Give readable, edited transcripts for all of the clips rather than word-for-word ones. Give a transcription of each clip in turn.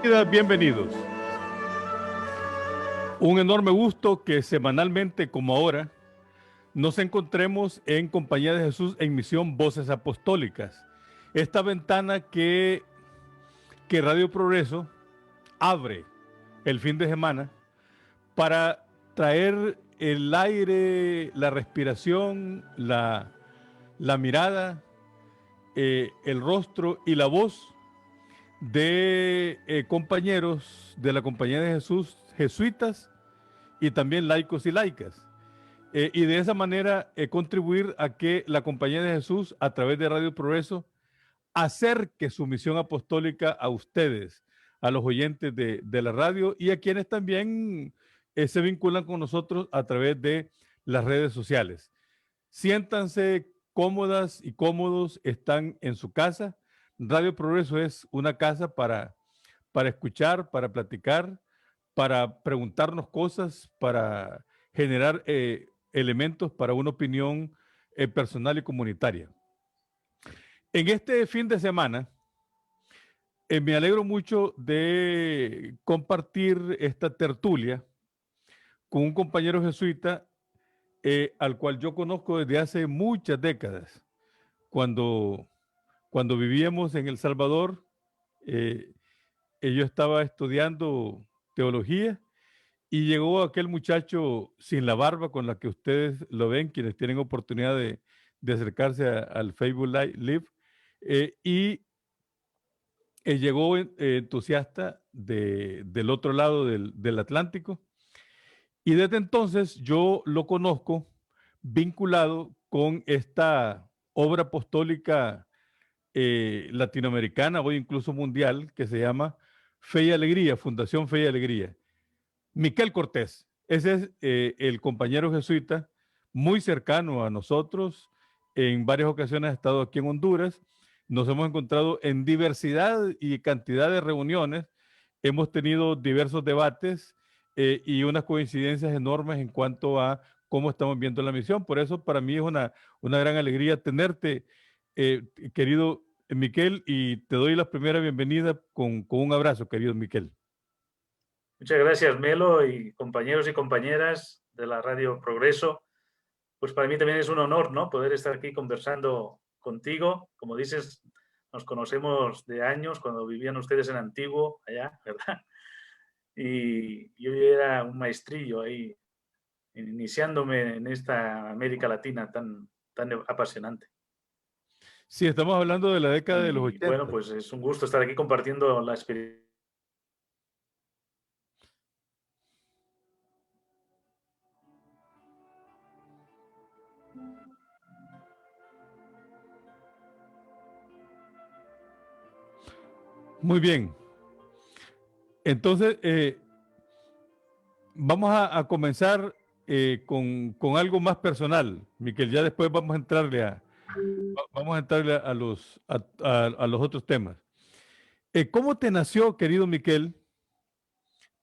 Bienvenidos. Un enorme gusto que semanalmente, como ahora, nos encontremos en compañía de Jesús en Misión Voces Apostólicas. Esta ventana que Radio Progreso abre el fin de semana para traer el aire, la respiración, la mirada, el rostro y la voz de compañeros de la Compañía de Jesús, jesuitas y también laicos y laicas. Y de esa manera contribuir a que la Compañía de Jesús, a través de Radio Progreso, acerque su misión apostólica a ustedes, a los oyentes de la radio y a quienes también se vinculan con nosotros a través de las redes sociales. Siéntanse cómodas y cómodos, están en su casa. Radio Progreso es una casa para escuchar, para platicar, para preguntarnos cosas, para generar elementos para una opinión personal y comunitaria. En este fin de semana, me alegro mucho de compartir esta tertulia con un compañero jesuita al cual yo conozco desde hace muchas décadas. Cuando vivíamos en El Salvador, yo estaba estudiando teología y llegó aquel muchacho sin la barba con la que ustedes lo ven, quienes tienen oportunidad de acercarse al Facebook Live, y llegó entusiasta del otro lado del Atlántico. Y desde entonces yo lo conozco vinculado con esta obra apostólica latinoamericana, o incluso mundial, que se llama Fe y Alegría, Fundación Fe y Alegría. Miquel Cortés, ese es el compañero jesuita muy cercano a nosotros. En varias ocasiones ha estado aquí en Honduras. Nos hemos encontrado en diversidad y cantidad de reuniones. Hemos tenido diversos debates y unas coincidencias enormes en cuanto a cómo estamos viendo la misión. Por eso para mí es una gran alegría tenerte, querido Miquel, y te doy la primera bienvenida con un abrazo, querido Miquel. Muchas gracias, Melo, y compañeros y compañeras de la Radio Progreso. Pues para mí también es un honor, ¿no?, poder estar aquí conversando contigo. Como dices, nos conocemos de años, cuando vivían ustedes en Antiguo, allá, ¿verdad? Y yo era un maestrillo ahí, iniciándome en esta América Latina tan apasionante. Sí, estamos hablando de la década de los Y 80. bueno, pues es un gusto estar aquí compartiendo la experiencia. Muy bien. Entonces, vamos a comenzar con algo más personal, Miquel. Ya después vamos a entrarle a los otros temas. ¿Cómo te nació, querido Miquel,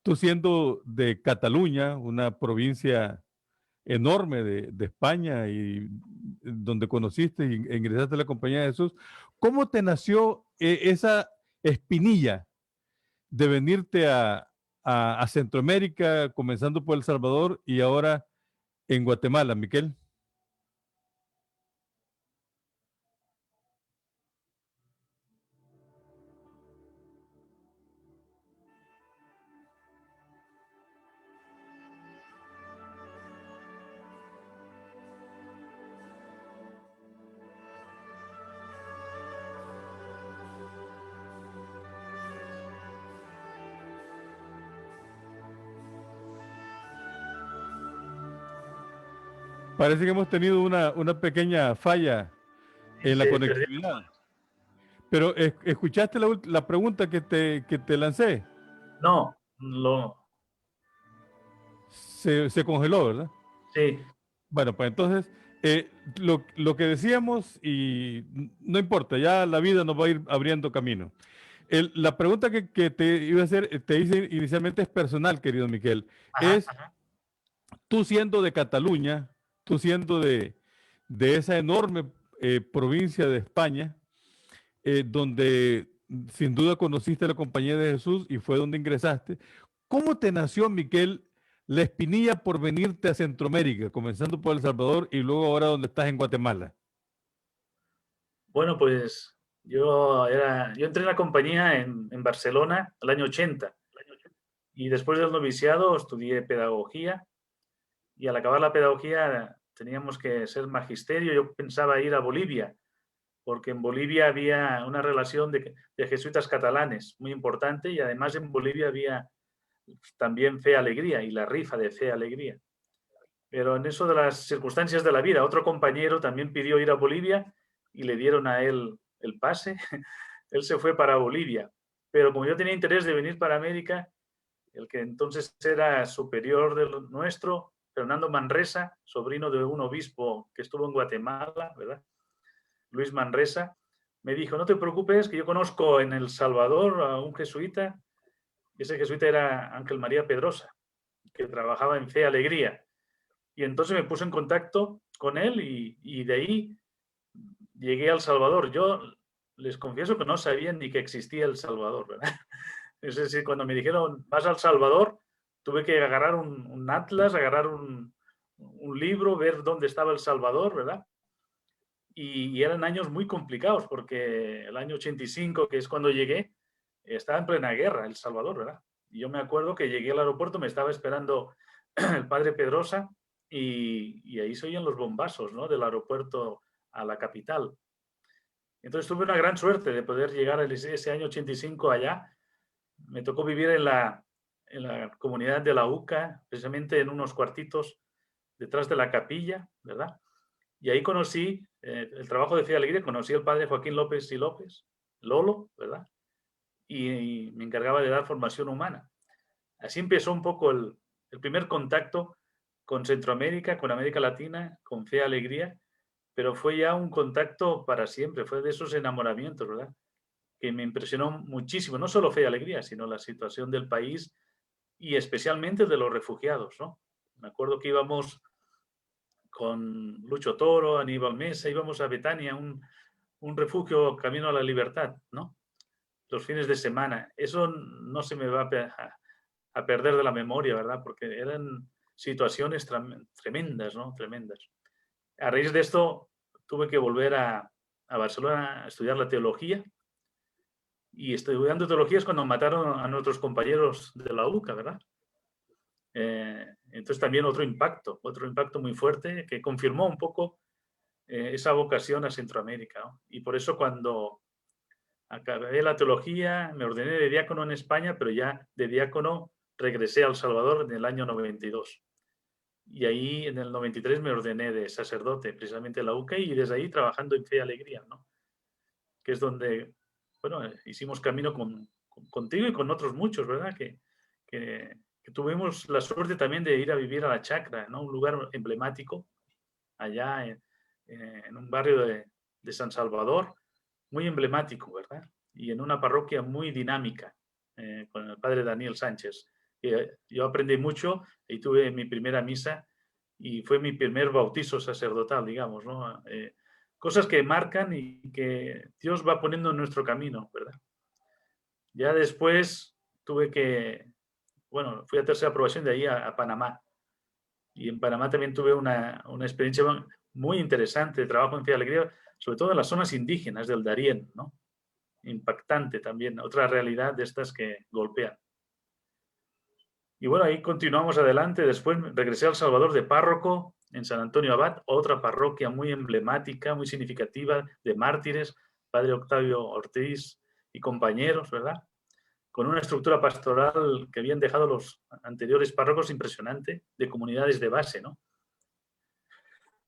tú siendo de Cataluña, una provincia enorme de España y donde conociste y ingresaste a la Compañía de Jesús? ¿Cómo te nació esa espinilla de venirte a Centroamérica, comenzando por El Salvador y ahora en Guatemala, Miquel? Parece que hemos tenido una pequeña falla en la Se perdió. conectividad. Pero ¿escuchaste la pregunta que te lancé? No, Se congeló, ¿verdad? sí. Bueno, pues entonces, lo que decíamos, y no importa, ya la vida nos va a ir abriendo camino. La pregunta que te iba a hacer, te hice inicialmente, es personal, querido Miquel. Ajá, Es, ajá. tú siendo de Cataluña, tú siendo de esa enorme provincia de España, donde sin duda conociste la Compañía de Jesús y fue donde ingresaste. ¿Cómo te nació, Miquel, la espinilla por venirte a Centroamérica, comenzando por El Salvador y luego ahora donde estás en Guatemala? Bueno, pues yo entré en la compañía en Barcelona el año 80 y después del noviciado estudié pedagogía y al acabar la pedagogía teníamos que ser magisterio. Yo pensaba ir a Bolivia porque en Bolivia había una relación de jesuitas catalanes muy importante y además en Bolivia había también Fe Alegría y la rifa de Fe Alegría. Pero en eso de las circunstancias de la vida, otro compañero también pidió ir a Bolivia y le dieron a él el pase. Él se fue para Bolivia. Pero como yo tenía interés de venir para América, el que entonces era superior del nuestro, Fernando Manresa, sobrino de un obispo que estuvo en Guatemala, ¿verdad? Luis Manresa, me dijo, no te preocupes, que yo conozco en El Salvador a un jesuita, y ese jesuita era Ángel María Pedrosa, que trabajaba en Fe Alegría. Y entonces me puse en contacto con él y de ahí llegué a El Salvador. Yo les confieso que no sabía ni que existía El Salvador, ¿verdad? Es decir, cuando me dijeron, vas a El Salvador, tuve que agarrar un atlas, agarrar un libro, ver dónde estaba El Salvador, ¿verdad? Y eran años muy complicados porque el año 85, que es cuando llegué, estaba en plena guerra El Salvador, ¿verdad? Y yo me acuerdo que llegué al aeropuerto, me estaba esperando el padre Pedrosa y ahí se oían los bombazos, ¿no? Del aeropuerto a la capital. Entonces tuve una gran suerte de poder llegar ese año 85 allá. Me tocó vivir en la comunidad de la UCA, precisamente en unos cuartitos detrás de la capilla, ¿verdad? Y ahí conocí el trabajo de Fe y Alegría, conocí al padre Joaquín López y López, Lolo, ¿verdad? Y me encargaba de dar formación humana. Así empezó un poco el primer contacto con Centroamérica, con América Latina, con Fe y Alegría, pero fue ya un contacto para siempre, fue de esos enamoramientos, ¿verdad? Que me impresionó muchísimo, no solo Fe y Alegría, sino la situación del país y especialmente de los refugiados, ¿no? Me acuerdo que íbamos con Lucho Toro, Aníbal Mesa, íbamos a Betania, un refugio camino a la libertad, ¿no? Los fines de semana. Eso no se me va a perder de la memoria, ¿verdad? Porque eran situaciones tremendas, ¿no? Tremendas. A raíz de esto tuve que volver a Barcelona a estudiar la teología y estudiando teología es cuando mataron a nuestros compañeros de la UCA, ¿verdad? Entonces también otro impacto muy fuerte que confirmó un poco esa vocación a Centroamérica, ¿no? Y por eso cuando acabé la teología me ordené de diácono en España, pero ya de diácono regresé a El Salvador en el año 92. Y ahí en el 93 me ordené de sacerdote, precisamente en la UCA, y desde ahí trabajando en Fe y Alegría, ¿no? Que es donde, bueno, hicimos camino contigo y con otros muchos, ¿verdad? Que tuvimos la suerte también de ir a vivir a La Chacra, ¿no? Un lugar emblemático allá en un barrio de San Salvador, muy emblemático, ¿verdad? Y en una parroquia muy dinámica, con el padre Daniel Sánchez. Yo aprendí mucho y tuve mi primera misa y fue mi primer bautizo sacerdotal, digamos, ¿no? Cosas que marcan y que Dios va poniendo en nuestro camino, ¿verdad? Ya después tuve que, bueno, fui a tercera aprobación de ahí a Panamá. Y en Panamá también tuve una experiencia muy interesante de trabajo en Fe y Alegría, sobre todo en las zonas indígenas del Darién, ¿no? Impactante también, otra realidad de estas que golpean. Y bueno, ahí continuamos adelante. Después regresé a El Salvador de párroco en San Antonio Abad, otra parroquia muy emblemática, muy significativa de mártires, padre Octavio Ortiz y compañeros, ¿verdad? Con una estructura pastoral que habían dejado los anteriores párrocos impresionante, de comunidades de base, ¿no?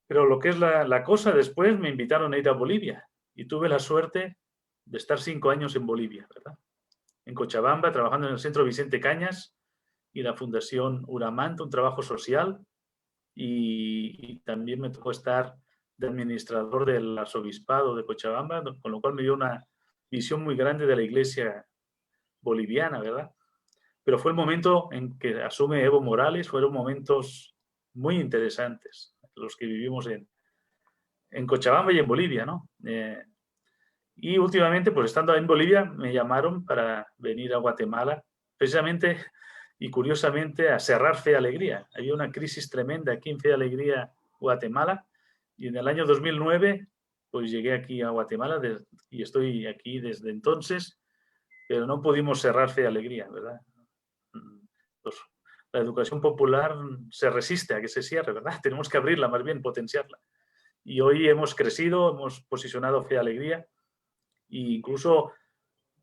Pero lo que es la cosa, después me invitaron a ir a Bolivia y tuve la suerte de estar 5 años en Bolivia, ¿verdad? En Cochabamba, trabajando en el Centro Vicente Cañas y la Fundación Uramant, un trabajo social, y también me tocó estar de administrador del arzobispado de Cochabamba, con lo cual me dio una visión muy grande de la iglesia boliviana, ¿verdad? Pero fue el momento en que asume Evo Morales, fueron momentos muy interesantes los que vivimos en Cochabamba y en Bolivia, ¿no? Y últimamente, pues estando en Bolivia, me llamaron para venir a Guatemala, precisamente y curiosamente a cerrar Fe y Alegría. Había una crisis tremenda aquí en Fe y Alegría, Guatemala, y en el año 2009, pues llegué aquí a Guatemala y estoy aquí desde entonces, pero no pudimos cerrar Fe y Alegría, ¿verdad? Pues, la educación popular se resiste a que se cierre, ¿verdad? Tenemos que abrirla, más bien potenciarla. Y hoy hemos crecido, hemos posicionado Fe y Alegría, e incluso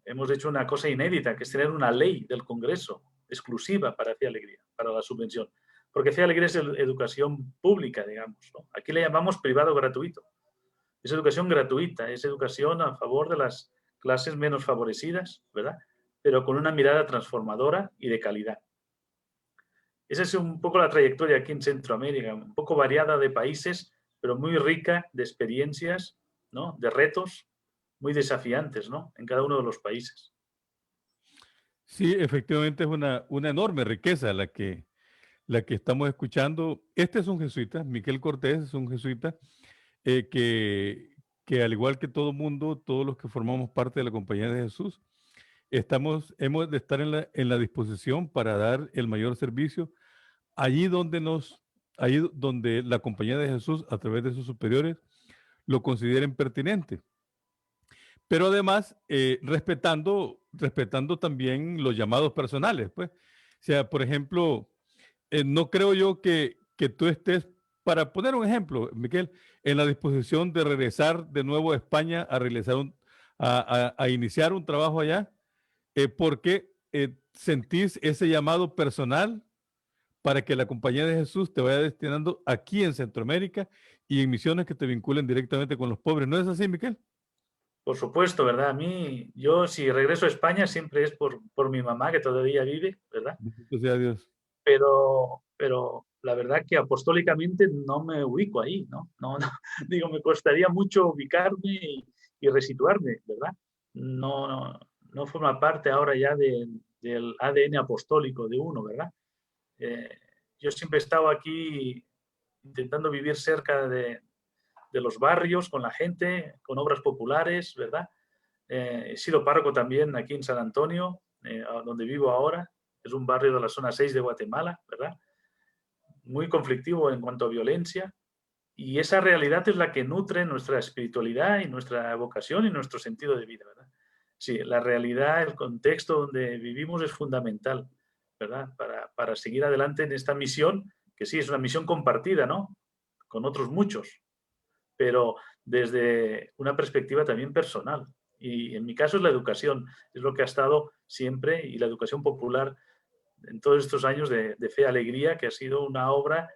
hemos hecho una cosa inédita, que es tener una ley del Congreso exclusiva para Fe y Alegría, para la subvención. Porque Fe y Alegría es educación pública, digamos, ¿no? Aquí le llamamos privado gratuito. Es educación gratuita, es educación a favor de las clases menos favorecidas, ¿verdad? Pero con una mirada transformadora y de calidad. Esa es un poco la trayectoria aquí en Centroamérica, un poco variada de países, pero muy rica de experiencias, ¿no? De retos muy desafiantes, ¿no? En cada uno de los países. Sí, efectivamente es una enorme riqueza la que estamos escuchando. Este es un jesuita, Miquel Cortés es un jesuita, eh, que, que al igual que todo mundo, todos los que formamos parte de la Compañía de Jesús, hemos de estar en la disposición para dar el mayor servicio allí donde la Compañía de Jesús, a través de sus superiores, lo consideren pertinente. Pero además, respetando también los llamados personales, pues. O sea, por ejemplo, no creo yo que tú estés, para poner un ejemplo, Miquel, en la disposición de regresar de nuevo a España a realizar a iniciar un trabajo allá, porque sentís ese llamado personal para que la Compañía de Jesús te vaya destinando aquí en Centroamérica y en misiones que te vinculen directamente con los pobres. ¿No es así, Miquel? Por supuesto, ¿verdad? A mí, yo si regreso a España siempre es por mi mamá, que todavía vive, ¿verdad? Bendito sea Dios. Pero la verdad que apostólicamente no me ubico ahí, ¿no? No, no digo, me costaría mucho ubicarme y resituarme, ¿verdad? No forma parte ahora ya del ADN apostólico de uno, ¿verdad? Eh, yo siempre he estado aquí intentando vivir cerca de los barrios, con la gente, con obras populares, ¿verdad? He sido párroco también aquí en San Antonio, donde vivo ahora. Es un barrio de la zona 6 de Guatemala, ¿verdad? Muy conflictivo en cuanto a violencia. Y esa realidad es la que nutre nuestra espiritualidad y nuestra vocación y nuestro sentido de vida, ¿verdad? Sí, la realidad, el contexto donde vivimos es fundamental, ¿verdad? Para seguir adelante en esta misión, que sí, es una misión compartida, ¿no? Con otros muchos, pero desde una perspectiva también personal. Y en mi caso es la educación, es lo que ha estado siempre, y la educación popular en todos estos años de Fe y Alegría, que ha sido una obra,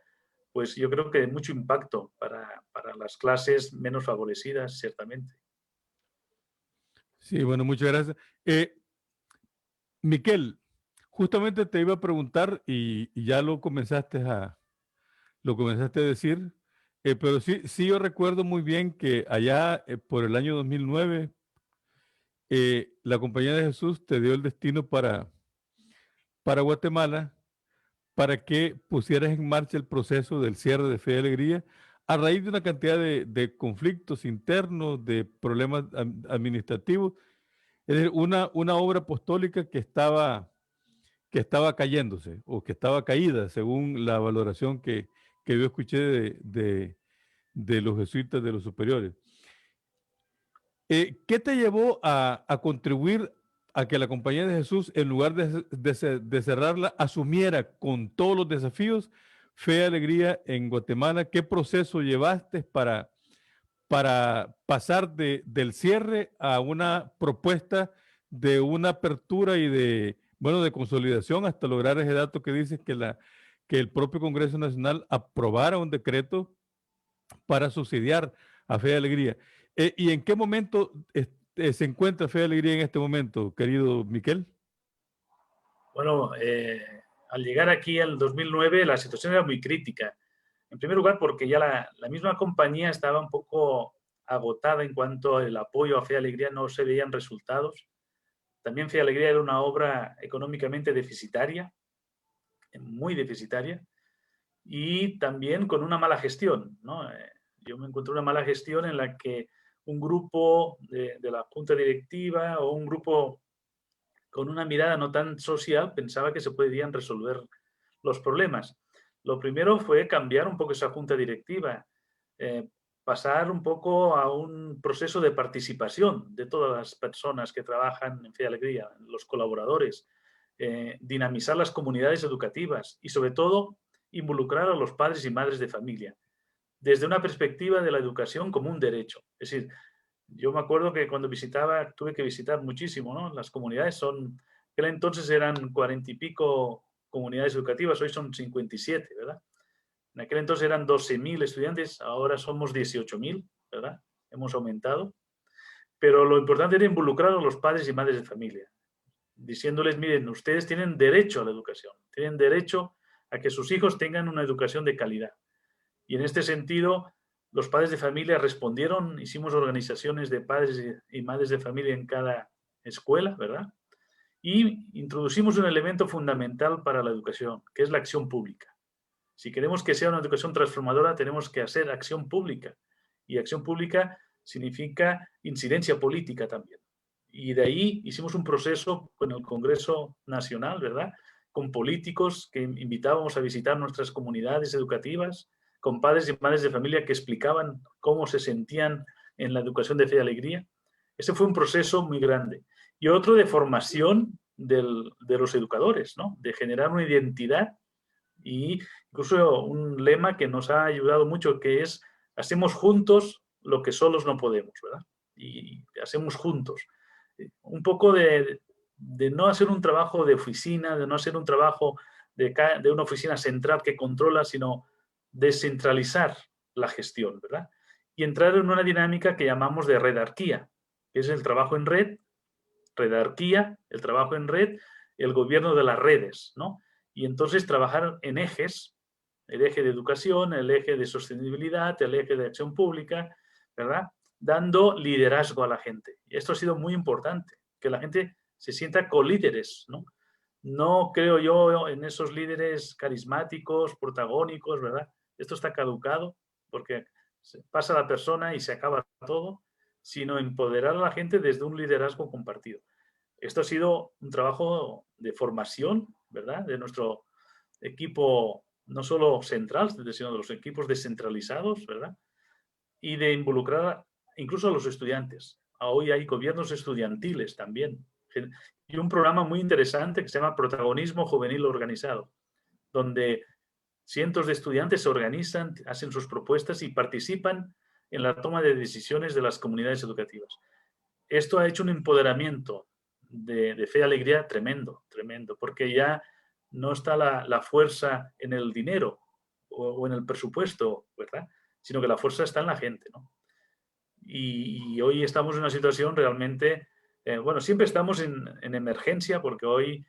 pues yo creo que de mucho impacto para las clases menos favorecidas, ciertamente. Sí, bueno, muchas gracias. Miquel, justamente te iba a preguntar y ya lo comenzaste a decir, pero sí yo recuerdo muy bien que allá por el año 2009 la Compañía de Jesús te dio el destino para Guatemala para que pusieras en marcha el proceso del cierre de Fe y Alegría a raíz de una cantidad de conflictos internos, de problemas administrativos, es decir, una obra apostólica que estaba cayéndose o que estaba caída, según la valoración que yo escuché de los jesuitas, de los superiores. ¿Qué te llevó a contribuir a que la Compañía de Jesús, en lugar de cerrarla, asumiera con todos los desafíos Fe y Alegría en Guatemala? ¿Qué proceso llevaste para pasar del cierre a una propuesta de una apertura y bueno, de consolidación hasta lograr ese dato que dices que el propio Congreso Nacional aprobara un decreto para subsidiar a Fe y Alegría? ¿Y en qué momento se encuentra Fe y Alegría en este momento, querido Miquel? Bueno, al llegar aquí en el 2009 la situación era muy crítica. En primer lugar, porque ya la misma compañía estaba un poco agotada en cuanto al apoyo a Fe y Alegría, no se veían resultados. También Fe y Alegría era una obra económicamente deficitaria, muy deficitaria, y también con una mala gestión, ¿no? Yo me encontré una mala gestión en la que un grupo de la junta directiva o un grupo con una mirada no tan social pensaba que se podían resolver los problemas. Lo primero fue cambiar un poco esa junta directiva, pasar un poco a un proceso de participación de todas las personas que trabajan en Fe y Alegría, los colaboradores, dinamizar las comunidades educativas y sobre todo involucrar a los padres y madres de familia desde una perspectiva de la educación como un derecho. Es decir, yo me acuerdo que cuando visitaba, tuve que visitar muchísimo, ¿no? Las comunidades son, en aquel entonces eran 40 y pico comunidades educativas, hoy son 57, ¿verdad? En aquel entonces eran 12.000 estudiantes, ahora somos 18.000, ¿verdad? Hemos aumentado. Pero lo importante era involucrar a los padres y madres de familia, diciéndoles, miren, ustedes tienen derecho a la educación, tienen derecho a que sus hijos tengan una educación de calidad. Y en este sentido, los padres de familia respondieron, hicimos organizaciones de padres y madres de familia en cada escuela, ¿verdad? Y introducimos un elemento fundamental para la educación, que es la acción pública. Si queremos que sea una educación transformadora, tenemos que hacer acción pública. Y acción pública significa incidencia política también. Y de ahí hicimos un proceso con el Congreso Nacional, ¿verdad? Con políticos que invitábamos a visitar nuestras comunidades educativas, con padres y madres de familia que explicaban cómo se sentían en la educación de Fe y Alegría. Ese fue un proceso muy grande. Y otro de formación de los educadores, ¿no? De generar una identidad y incluso un lema que nos ha ayudado mucho, que es hacemos juntos lo que solos no podemos, ¿verdad? Y hacemos juntos. Un poco de no hacer un trabajo de oficina, de no hacer un trabajo de una oficina central que controla, sino descentralizar la gestión, ¿verdad? Y entrar en una dinámica que llamamos de redarquía, que es el trabajo en red, redarquía, el trabajo en red, el gobierno de las redes, ¿no? Y entonces trabajar en ejes, el eje de educación, el eje de sostenibilidad, el eje de acción pública, ¿verdad? Dando liderazgo a la gente. Y esto ha sido muy importante, que la gente se sienta colíderes, ¿no? No creo yo en esos líderes carismáticos, protagónicos, ¿verdad? Esto está caducado porque pasa la persona y se acaba todo, sino empoderar a la gente desde un liderazgo compartido. Esto ha sido un trabajo de formación, ¿verdad? De nuestro equipo, no solo central, sino de los equipos descentralizados, ¿verdad? Y de involucrar incluso a los estudiantes. Hoy hay gobiernos estudiantiles también. Y un programa muy interesante que se llama Protagonismo Juvenil Organizado, donde cientos de estudiantes se organizan, hacen sus propuestas y participan en la toma de decisiones de las comunidades educativas. Esto ha hecho un empoderamiento de Fe y Alegría tremendo, tremendo, porque ya no está la fuerza en el dinero o en el presupuesto, ¿verdad? Sino que la fuerza está en la gente, ¿no? Y hoy estamos en una situación realmente, bueno, siempre estamos en emergencia porque hoy,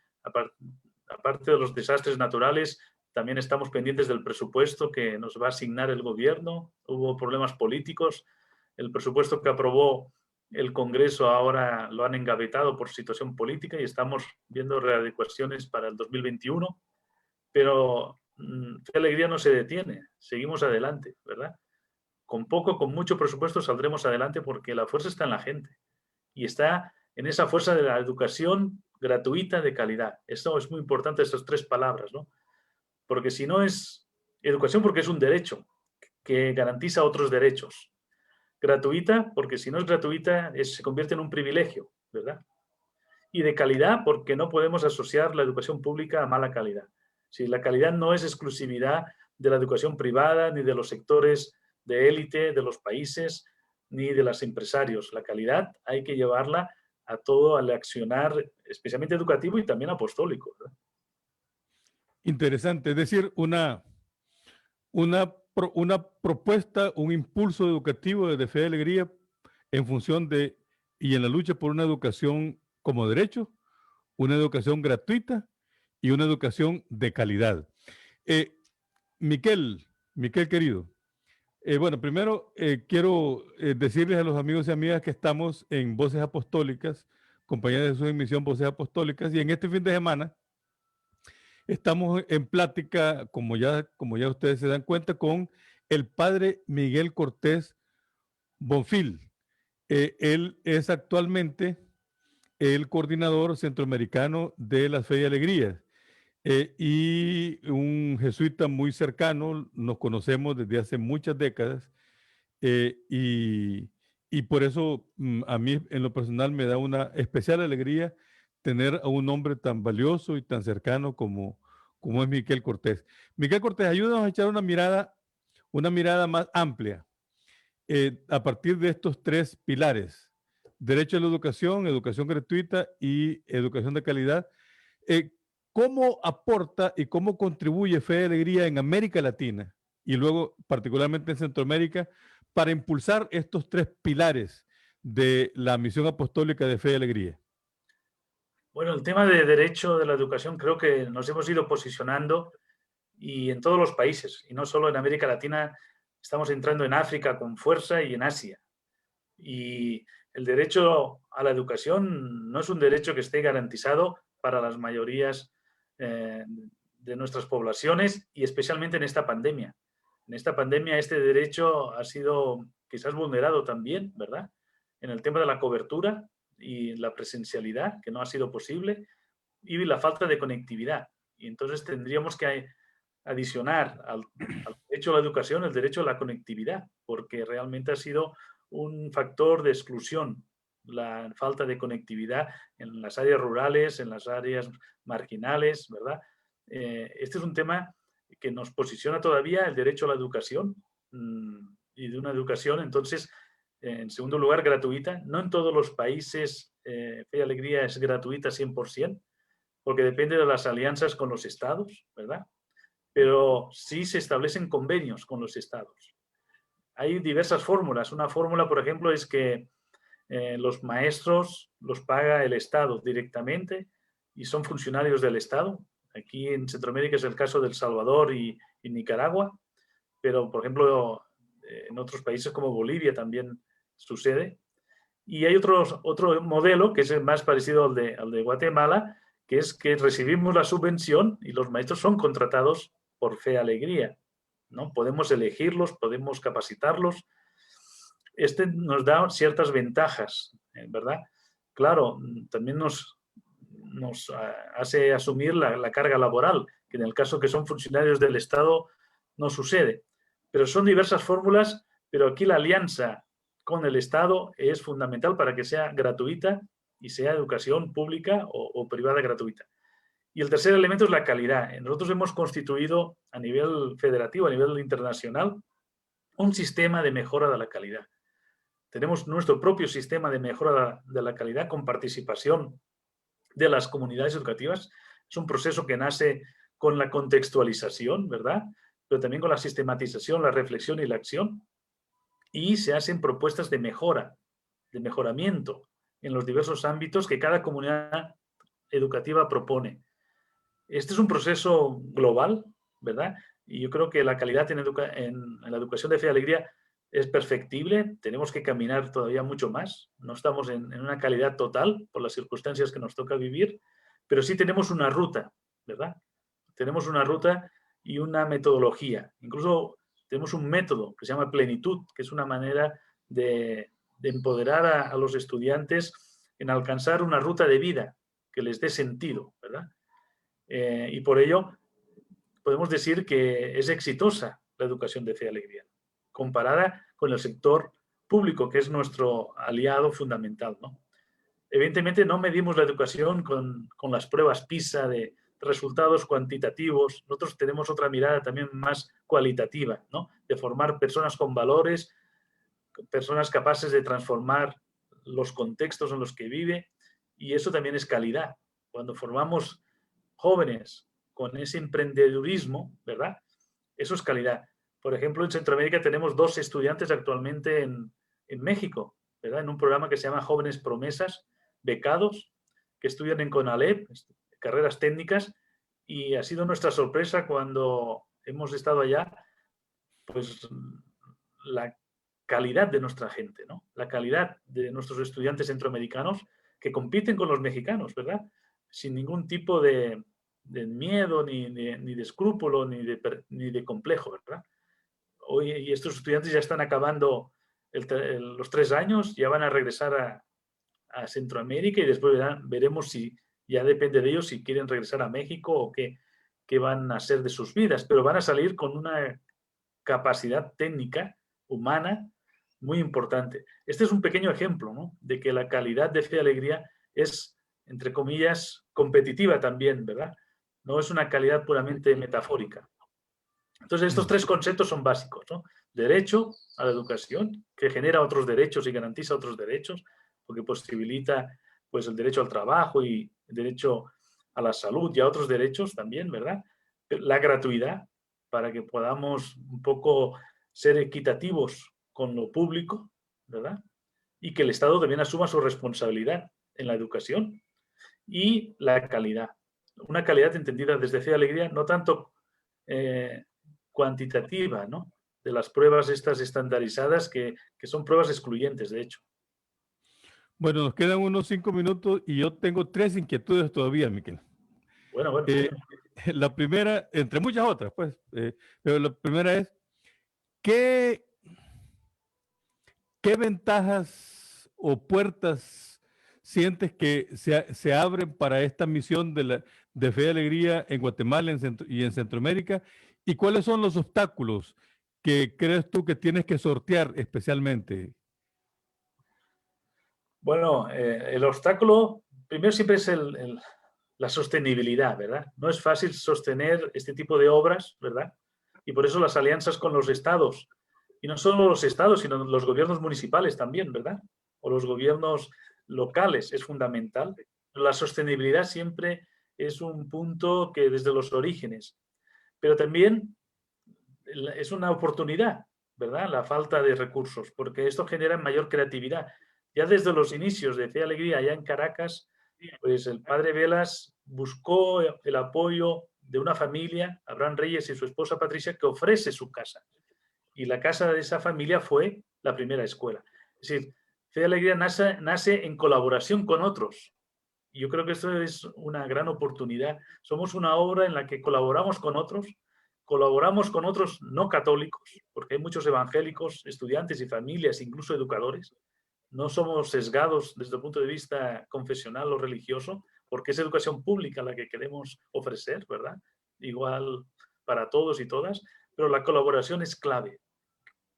aparte de los desastres naturales, también estamos pendientes del presupuesto que nos va a asignar el gobierno. Hubo problemas políticos. El presupuesto que aprobó el Congreso ahora lo han engavetado por situación política y estamos viendo readecuaciones para el 2021. Pero Fe Alegría no se detiene. Seguimos adelante, ¿verdad? Con poco, con mucho presupuesto saldremos adelante porque la fuerza está en la gente y está en esa fuerza de la educación gratuita de calidad. Esto es muy importante, estas tres palabras, ¿no? Porque si no es educación, porque es un derecho que garantiza otros derechos. Gratuita, porque si no es gratuita, se convierte en un privilegio, ¿verdad? Y de calidad, porque no podemos asociar la educación pública a mala calidad. Si la calidad no es exclusividad de la educación privada, ni de los sectores de élite de los países, ni de los empresarios. La calidad hay que llevarla a todo al accionar, especialmente educativo y también apostólico, ¿verdad? Interesante, es decir, una propuesta, un impulso educativo desde Fe y Alegría en función de y en la lucha por una educación como derecho, una educación gratuita y una educación de calidad. Eh, Miquel querido, bueno, primero quiero decirles a los amigos y amigas que estamos en Voces Apostólicas, Compañía de Jesús en Misión Voces Apostólicas, y en este fin de semana estamos en plática, como ya ustedes se dan cuenta, con el padre Miguel Cortés Bonfil. Él es actualmente el coordinador centroamericano de las Fe y Alegrías. Y un jesuita muy cercano, nos conocemos desde hace muchas décadas, eh, y, y por eso a mí en lo personal me da una especial alegría tener a un hombre tan valioso y tan cercano como es Miquel Cortés. Miquel Cortés, ayúdanos a echar una mirada más amplia a partir de estos tres pilares: derecho a la educación, educación gratuita y educación de calidad. Eh, ¿Cómo aporta y cómo contribuye Fe y Alegría en América Latina y luego particularmente en Centroamérica para impulsar estos tres pilares de la misión apostólica de Fe y Alegría? Bueno, el tema de derecho de la educación creo que nos hemos ido posicionando y en todos los países, y no solo en América Latina, estamos entrando en África con fuerza y en Asia. Y el derecho a la educación no es un derecho que esté garantizado para las mayorías de nuestras poblaciones y especialmente en esta pandemia. En esta pandemia este derecho ha sido quizás vulnerado también, ¿verdad? En el tema de la cobertura y la presencialidad, que no ha sido posible, y la falta de conectividad. Y entonces tendríamos que adicionar al derecho a la educación el derecho a la conectividad, porque realmente ha sido un factor de exclusión la falta de conectividad en las áreas rurales, en las áreas marginales, ¿verdad? Este es un tema que nos posiciona todavía el derecho a la educación y de una educación, entonces, en segundo lugar, gratuita. No en todos los países Fe y Alegría es gratuita 100%, porque depende de las alianzas con los estados, ¿verdad? Pero sí se establecen convenios con los estados. Hay diversas fórmulas. Una fórmula, por ejemplo, es que los maestros los paga el Estado directamente y son funcionarios del Estado. Aquí en Centroamérica es el caso de El Salvador y Nicaragua, pero por ejemplo en otros países como Bolivia también sucede. Y hay otro modelo que es el más parecido al de Guatemala, que es que recibimos la subvención y los maestros son contratados por Fe y Alegría, ¿no? Podemos elegirlos, podemos capacitarlos. Este nos da ciertas ventajas, ¿verdad? Claro, también nos hace asumir la carga laboral, que en el caso que son funcionarios del Estado no sucede. Pero son diversas fórmulas, pero aquí la alianza con el Estado es fundamental para que sea gratuita y sea educación pública o privada gratuita. Y el tercer elemento es la calidad. Nosotros hemos constituido a nivel federativo, a nivel internacional, un sistema de mejora de la calidad. Tenemos nuestro propio sistema de mejora de la calidad con participación de las comunidades educativas. Es un proceso que nace con la contextualización, ¿verdad? Pero también con la sistematización, la reflexión y la acción. Y se hacen propuestas de mejora, de mejoramiento en los diversos ámbitos que cada comunidad educativa propone. Este es un proceso global, ¿verdad? Y yo creo que la calidad en la educación de Fe y Alegría es perfectible, tenemos que caminar todavía mucho más, no estamos en una calidad total por las circunstancias que nos toca vivir, pero sí tenemos una ruta, ¿verdad? Tenemos una ruta y una metodología, incluso tenemos un método que se llama plenitud, que es una manera de empoderar a los estudiantes en alcanzar una ruta de vida que les dé sentido, ¿verdad? Y por ello podemos decir que es exitosa la educación de Fe y Alegría, comparada con el sector público, que es nuestro aliado fundamental, ¿no? Evidentemente no medimos la educación con las pruebas PISA de resultados cuantitativos. Nosotros tenemos otra mirada también más cualitativa, ¿no? De formar personas con valores, personas capaces de transformar los contextos en los que vive, y eso también es calidad. Cuando formamos jóvenes con ese emprendedurismo, ¿verdad? Eso es calidad. Por ejemplo, en Centroamérica tenemos 2 estudiantes actualmente en México, ¿verdad? En un programa que se llama Jóvenes Promesas, becados, que estudian en CONALEP, carreras técnicas, y ha sido nuestra sorpresa cuando hemos estado allá, pues la calidad de nuestra gente, ¿no? La calidad de nuestros estudiantes centroamericanos que compiten con los mexicanos, ¿verdad? Sin ningún tipo de miedo, ni de escrúpulo, ni de complejo, ¿verdad? Hoy, y estos estudiantes ya están acabando los 3 años, ya van a regresar a Centroamérica y después veremos si ya depende de ellos si quieren regresar a México o qué van a hacer de sus vidas, pero van a salir con una capacidad técnica, humana, muy importante. Este es un pequeño ejemplo, ¿no?, de que la calidad de Fe y Alegría es, entre comillas, competitiva también, ¿verdad? No es una calidad puramente metafórica. Entonces, estos 3 conceptos son básicos, ¿no? Derecho a la educación, que genera otros derechos y garantiza otros derechos, porque posibilita, pues, el derecho al trabajo y el derecho a la salud y a otros derechos también, ¿verdad? La gratuidad, para que podamos un poco ser equitativos con lo público, ¿verdad? Y que el Estado también asuma su responsabilidad en la educación. Y la calidad. Una calidad entendida desde Fe y Alegría, no tanto cuantitativa, ¿no?, de las pruebas estas estandarizadas que son pruebas excluyentes, de hecho. Bueno, nos quedan unos 5 minutos y yo tengo 3 inquietudes todavía, Miquel. Bueno. La primera, entre muchas otras, pues, pero la primera es, ¿qué ventajas o puertas sientes que se abren para esta misión de Fe y Alegría en Guatemala y en Centroamérica? ¿Y cuáles son los obstáculos que crees tú que tienes que sortear especialmente? Bueno, el obstáculo primero siempre es la sostenibilidad, ¿verdad? No es fácil sostener este tipo de obras, ¿verdad? Y por eso las alianzas con los estados, y no solo los estados, sino los gobiernos municipales también, ¿verdad? O los gobiernos locales es fundamental. La sostenibilidad siempre es un punto que desde los orígenes, pero también es una oportunidad, ¿verdad? La falta de recursos, porque esto genera mayor creatividad. Ya desde los inicios de Fe y Alegría, allá en Caracas, pues el padre Velas buscó el apoyo de una familia, Abraham Reyes y su esposa Patricia, que ofrece su casa. Y la casa de esa familia fue la primera escuela. Es decir, Fe y Alegría nace en colaboración con otros. Y yo creo que esto es una gran oportunidad. Somos una obra en la que colaboramos con otros no católicos, porque hay muchos evangélicos, estudiantes y familias, incluso educadores. No somos sesgados desde el punto de vista confesional o religioso, porque es educación pública la que queremos ofrecer, ¿verdad? Igual para todos y todas, pero la colaboración es clave,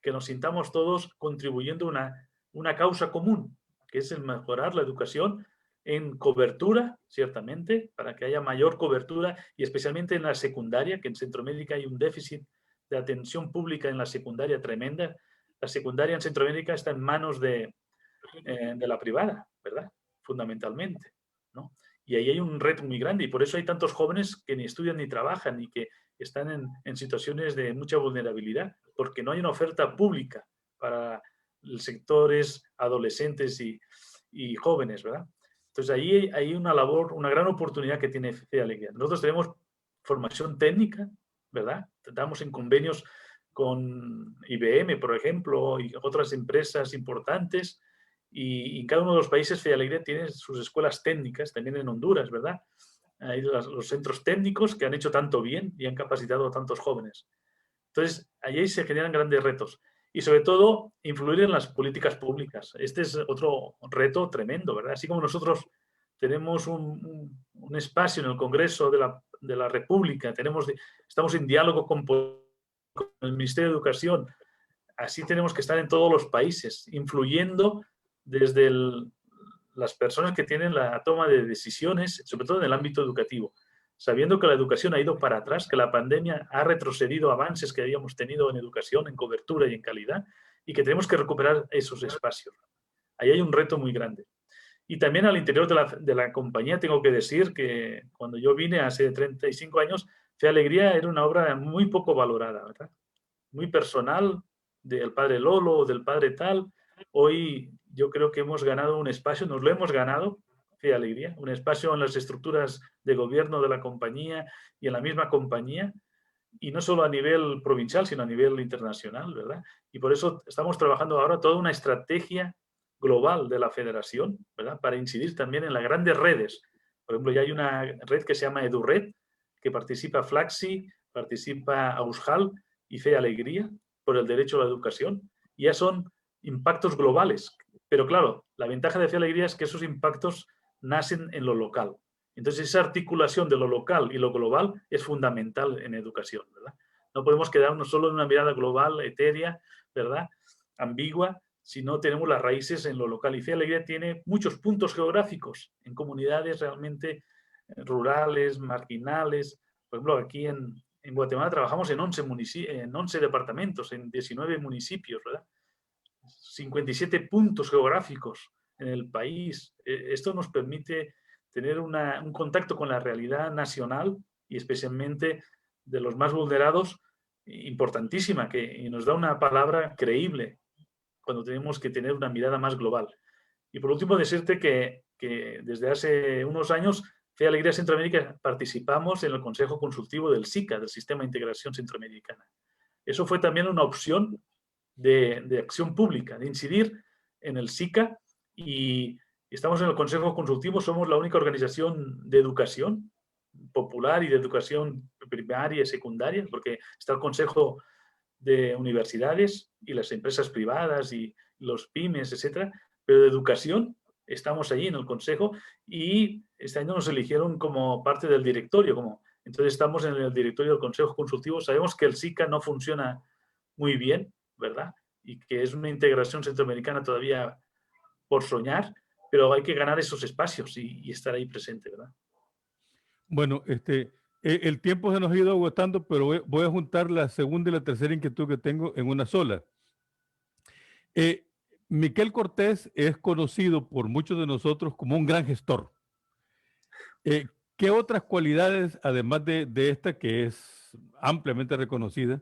que nos sintamos todos contribuyendo a una causa común, que es el mejorar la educación en cobertura, ciertamente, para que haya mayor cobertura y especialmente en la secundaria, que en Centroamérica hay un déficit de atención pública en la secundaria tremenda. La secundaria en Centroamérica está en manos de la privada, ¿verdad? Fundamentalmente, ¿no? Y ahí hay un reto muy grande y por eso hay tantos jóvenes que ni estudian ni trabajan y que están en situaciones de mucha vulnerabilidad, porque no hay una oferta pública para los sectores adolescentes y jóvenes, ¿verdad? Entonces ahí hay una labor, una gran oportunidad que tiene Fe y Alegría. Nosotros tenemos formación técnica, ¿verdad? Estamos en convenios con IBM, por ejemplo, y otras empresas importantes, y en cada uno de los países Fe y Alegría tiene sus escuelas técnicas, también en Honduras, ¿verdad? Hay los centros técnicos que han hecho tanto bien y han capacitado a tantos jóvenes. Entonces, allí se generan grandes retos. Y sobre todo, influir en las políticas públicas. Este es otro reto tremendo, ¿verdad? Así como nosotros tenemos un espacio en el Congreso de la República, estamos en diálogo con el Ministerio de Educación, así tenemos que estar en todos los países, influyendo desde las personas que tienen la toma de decisiones, sobre todo en el ámbito educativo, sabiendo que la educación ha ido para atrás, que la pandemia ha retrocedido avances que habíamos tenido en educación, en cobertura y en calidad, y que tenemos que recuperar esos espacios. Ahí hay un reto muy grande. Y también al interior de la compañía tengo que decir que cuando yo vine hace 35 años, Fe Alegría era una obra muy poco valorada, ¿verdad? Muy personal, del padre Lolo o del padre tal. Hoy yo creo que hemos ganado un espacio, nos lo hemos ganado, Fe y Alegría, un espacio en las estructuras de gobierno de la compañía y en la misma compañía, y no solo a nivel provincial, sino a nivel internacional, ¿verdad? Y por eso estamos trabajando ahora toda una estrategia global de la federación, ¿verdad? Para incidir también en las grandes redes. Por ejemplo, ya hay una red que se llama EduRed, que participa Flaxi, participa Aushal y Fe y Alegría por el derecho a la educación. Ya son impactos globales. Pero claro, la ventaja de Fe y Alegría es que esos impactos nacen en lo local. Entonces, esa articulación de lo local y lo global es fundamental en educación, ¿verdad? No podemos quedarnos solo en una mirada global, etérea, ¿verdad? Ambigua, si no tenemos las raíces en lo local. Y Fe y Alegría tiene muchos puntos geográficos en comunidades realmente rurales, marginales. Por ejemplo, aquí en Guatemala trabajamos en 11 departamentos, en 19 municipios, ¿verdad? 57 puntos geográficos en el país. Esto nos permite tener un contacto con la realidad nacional y especialmente de los más vulnerados, importantísima, y nos da una palabra creíble cuando tenemos que tener una mirada más global. Y por último, decirte que desde hace unos años, Fe y Alegría Centroamérica participamos en el Consejo Consultivo del SICA, del Sistema de Integración Centroamericana. Eso fue también una opción de acción pública, de incidir en el SICA, y estamos en el Consejo Consultivo, somos la única organización de educación popular y de educación primaria y secundaria, porque está el Consejo de Universidades y las empresas privadas y los pymes, etcétera, pero de educación estamos allí en el Consejo, y este año nos eligieron como parte del directorio, entonces estamos en el directorio del Consejo Consultivo. Sabemos que el SICA no funciona muy bien, ¿verdad? Y que es una integración centroamericana todavía por soñar, pero hay que ganar esos espacios y estar ahí presente, ¿verdad? Bueno, el tiempo se nos ha ido agotando, pero voy a juntar la segunda y la tercera inquietud que tengo en una sola. Miquel Cortés es conocido por muchos de nosotros como un gran gestor. ¿Qué otras cualidades, además de esta que es ampliamente reconocida,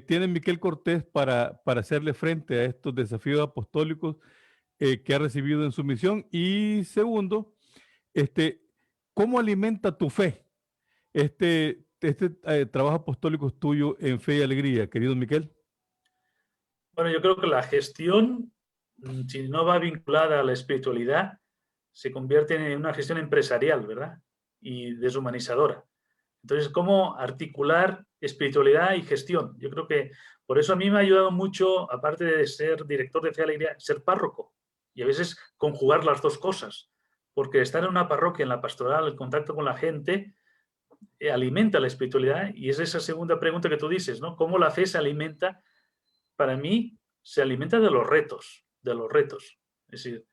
tiene Miquel Cortés para hacerle frente a estos desafíos apostólicos que ha recibido en su misión? Y segundo, ¿cómo alimenta tu fe este trabajo apostólico tuyo en Fe y Alegría, querido Miquel? Bueno, yo creo que la gestión, si no va vinculada a la espiritualidad, se convierte en una gestión empresarial, ¿verdad? Y deshumanizadora. Entonces, ¿cómo articular espiritualidad y gestión? Yo creo que por eso a mí me ha ayudado mucho, aparte de ser director de Fe y Alegría, ser párroco. Y a veces conjugar las dos cosas. Porque estar en una parroquia, en la pastoral, el contacto con la gente, alimenta la espiritualidad. Y es esa segunda pregunta que tú dices, ¿no? ¿Cómo la fe se alimenta? Para mí, se alimenta de los retos, de los retos. Es decir,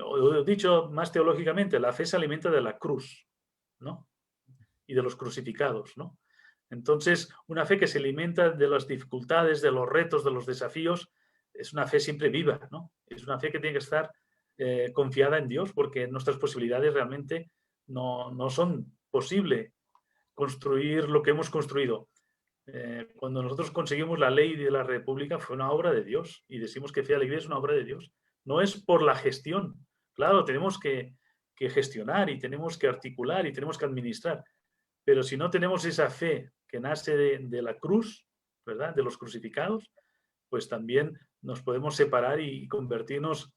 o dicho más teológicamente, la fe se alimenta de la cruz, ¿no? Y de los crucificados, ¿no? Entonces, una fe que se alimenta de las dificultades, de los retos, de los desafíos, es una fe siempre viva, ¿no? Es una fe que tiene que estar confiada en Dios, porque nuestras posibilidades realmente no son posible construir lo que hemos construido. Cuando nosotros conseguimos la ley de la República fue una obra de Dios, y decimos que Fe y Alegría es una obra de Dios. No es por la gestión. Claro, tenemos que gestionar y tenemos que articular y tenemos que administrar, pero si no tenemos esa fe que nace de la cruz, ¿verdad? De los crucificados, pues también nos podemos separar y convertirnos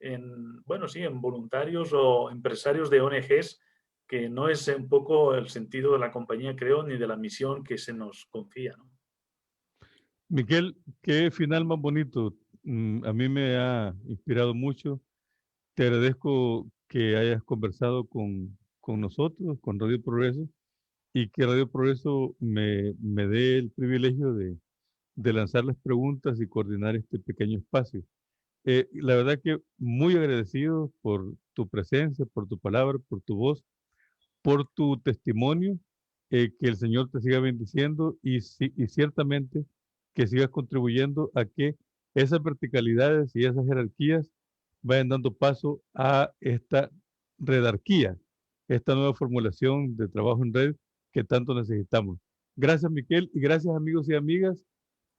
en, bueno, sí, en voluntarios o empresarios de ONGs, que no es un poco el sentido de la compañía, creo, ni de la misión que se nos confía, ¿no? Miquel, qué final más bonito. A mí me ha inspirado mucho. Te agradezco que hayas conversado con nosotros, con Radio Progreso, y que Radio Progreso me dé el privilegio de lanzarles preguntas y coordinar este pequeño espacio. La verdad que muy agradecido por tu presencia, por tu palabra, por tu voz, por tu testimonio, que el Señor te siga bendiciendo y ciertamente que sigas contribuyendo a que esas verticalidades y esas jerarquías vayan dando paso a esta redarquía, esta nueva formulación de trabajo en red que tanto necesitamos. Gracias, Miquel, y gracias, amigos y amigas,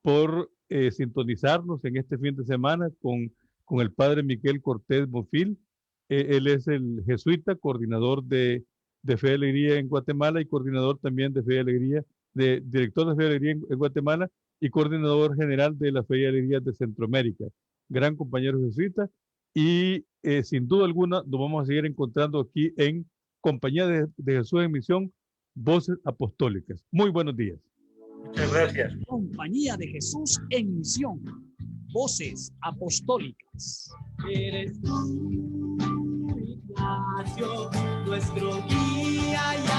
por sintonizarnos en este fin de semana con el padre Miquel Cortés Bonfil. Él es el jesuita, coordinador de Fe y Alegría en Guatemala, y coordinador también de Fe y Alegría, director de Fe y Alegría en Guatemala, y coordinador general de la Fe y Alegría de Centroamérica. Gran compañero jesuita, y sin duda alguna nos vamos a seguir encontrando aquí en Compañía de Jesús en Misión, Voces Apostólicas. Muy buenos días. Muchas gracias. Compañía de Jesús en Misión. Voces Apostólicas. Eres tú, Ignacio, nuestro guía y